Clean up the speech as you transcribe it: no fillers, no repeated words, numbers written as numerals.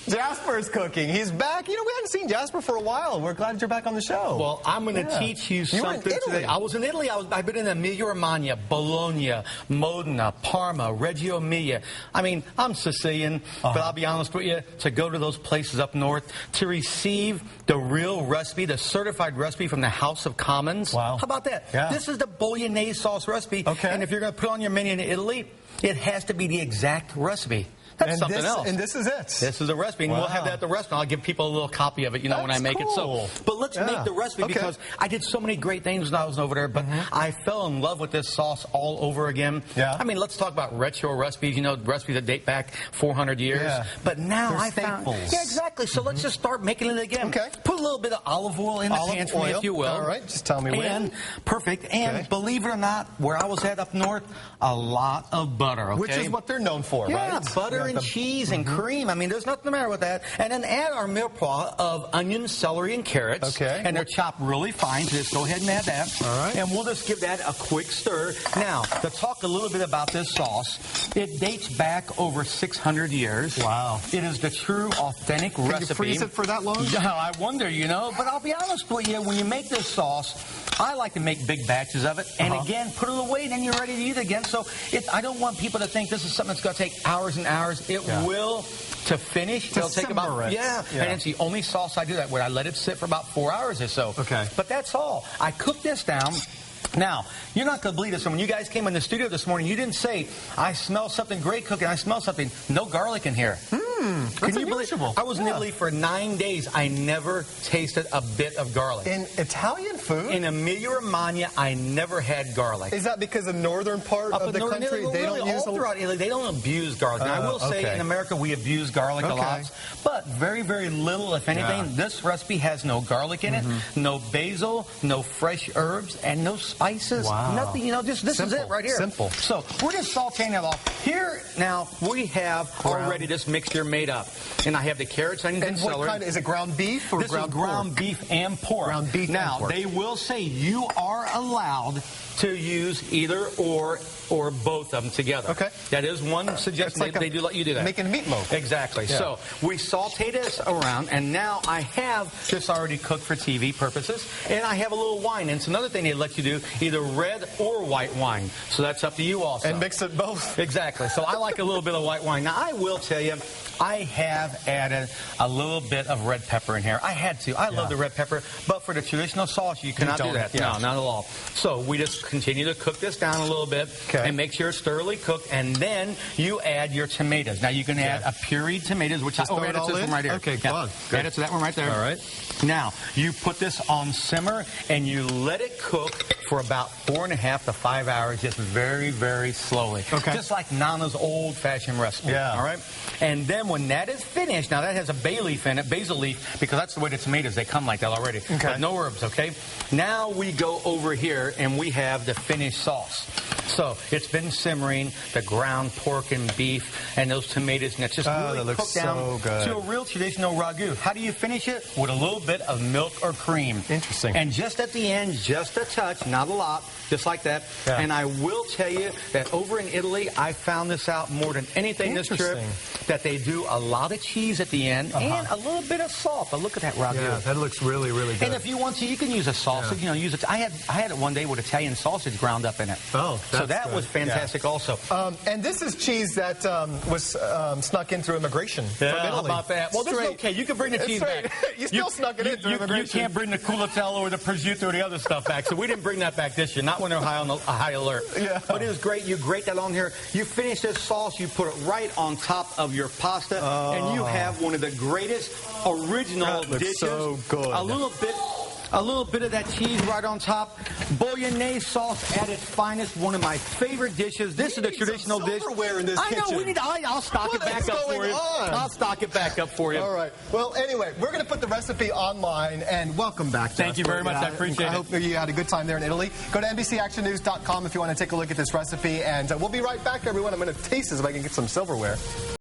Jasper's cooking. He's back. You know, we haven't seen Jasper for a while. We're glad you're back on the show. Well, I'm going to teach you something today. I was in Italy. I've been in Emilia-Romagna, Bologna, Modena, Parma, Reggio Emilia. I mean, I'm Sicilian, but I'll be honest with you, to go to those places up north, to receive the real recipe, the certified recipe from the House of Commons. Wow. How about that? Yeah. This is the Bolognese sauce recipe. Okay. And if you're going to put it on your menu in Italy, it has to be the exact recipe. That's something else. And this is it. This is a recipe, and we'll have that at the restaurant. I'll give people a little copy of it, you know, when I make it. So, but let's make the recipe because I did so many great things when I was over there, but I fell in love with this sauce all over again. Yeah. I mean, let's talk about retro recipes, you know, recipes that date back 400 years. Yeah. But now I found... Yeah, exactly. So let's just start making it again. Okay. Put a little bit of olive oil in the pan for me, if you will. All right, just tell me when. Perfect. And believe it or not, where I was at up north, a lot of butter, okay? Which is what they're known for, right? Yeah, butter and cheese and cream. I mean, there's nothing the matter with that. And then add our mirepoix of onions, celery, and carrots. Okay. And they're chopped really fine. So just go ahead and add that. All right. And we'll just give that a quick stir. Now, to talk a little bit about this sauce, it dates back over 600 years. Wow. It is the true, authentic recipe. Can you freeze it for that long? Yeah, I wonder, you know. But I'll be honest with you, when you make this sauce, I like to make big batches of it. And again, put it away, then you're ready to eat it again. So I don't want people to think this is something that's going to take hours and hours. It will. To finish, it'll take about and it's the only sauce I do that with. I let it sit for about 4 hours or so. Okay. But that's all. I cook this down. Now, you're not going to believe this. When you guys came in the studio this morning, you didn't say, I smell something great cooking. I smell something. No garlic in here. Can you believe? I was in Italy for 9 days. I never tasted a bit of garlic. In Italian food? In Emilia-Romagna, I never had garlic. Is that because the northern part of the country, they don't use throughout Italy, they don't abuse garlic. Now, I will say in America, we abuse garlic a lot, but very, very little, if anything. This recipe has no garlic in it, no basil, no fresh herbs, and no spices. Nothing, you know, just this is it right here. Simple. So we're just sauteing it off. Here, now, we have already this mixture made up. And I have the carrots, onions, and celery. What kind? Is it ground beef or ground pork? Ground beef and pork. Ground beef and pork. Now, they will say you are allowed to use either or both of them together. Okay. That is one suggestion. Like they do let you do that. Making meatloaf. Exactly. Yeah. So we saute this around, and now I have this already cooked for TV purposes, and I have a little wine. And it's another thing they let you do, either red or white wine. So that's up to you also. And mix it both. Exactly. So I like a little bit of white wine. Now, I will tell you, I have added a little bit of red pepper in here. I had to. I love the red pepper, but for the traditional sauce, you cannot do that. No, not at all. So we just continue to cook this down a little bit and make sure it's thoroughly cooked, and then you add your tomatoes. Now, you can add a pureed tomatoes, which add it to this one right here. Okay, good. Add it to that one right there. All right. Now, you put this on simmer, and you let it cook for about 4.5 to 5 hours, just very, very slowly. Okay. Just like Nana's old-fashioned recipe. Yeah. All right? And then when that is finished, now that has a bay leaf in it, basil leaf, because that's the way the tomatoes, they come like that already. Okay. But no herbs, okay? Now we go over here, and we have the finished sauce. So it's been simmering, the ground pork and beef, and those tomatoes, and it's just really cooked down to a real traditional ragu. How do you finish it? With a little bit of milk or cream. Interesting. And just at the end, just a touch, not a lot, just like that. Yeah. And I will tell you that over in Italy, I found this out more than anything this trip, that they do a lot of cheese at the end and a little bit of salt. But look at that ragu. Yeah, that looks really, really good. And if you want to, you can use a sausage. You know, use it. I had it one day with Italian sausage ground up in it. Oh, so that was fantastic also. And this is cheese that was snuck in through immigration from Italy. How about that? Well, this is okay. You can bring the cheese back. You still snuck it in through immigration. You can't bring the culatello or the prosciutto or the other stuff back. So we didn't bring that back this year. Not when they're high on a high alert. Yeah. But it was great. You grate that on here. You finish this sauce. You put it right on top of your pasta, and you have one of the greatest original dishes. So good. A little bit of that cheese right on top. Bolognese sauce at its finest. One of my favorite dishes. This is the traditional dish. In this kitchen. I know. We need. I'll stock it back up for you. I'll stock it back up for you. All right. Well, anyway, we're going to put the recipe online. And welcome back, Jasper. Thank you very much. I appreciate it. I hope you had a good time there in Italy. Go to NBCActionNews.com if you want to take a look at this recipe. And we'll be right back, everyone. I'm going to taste this if I can get some silverware.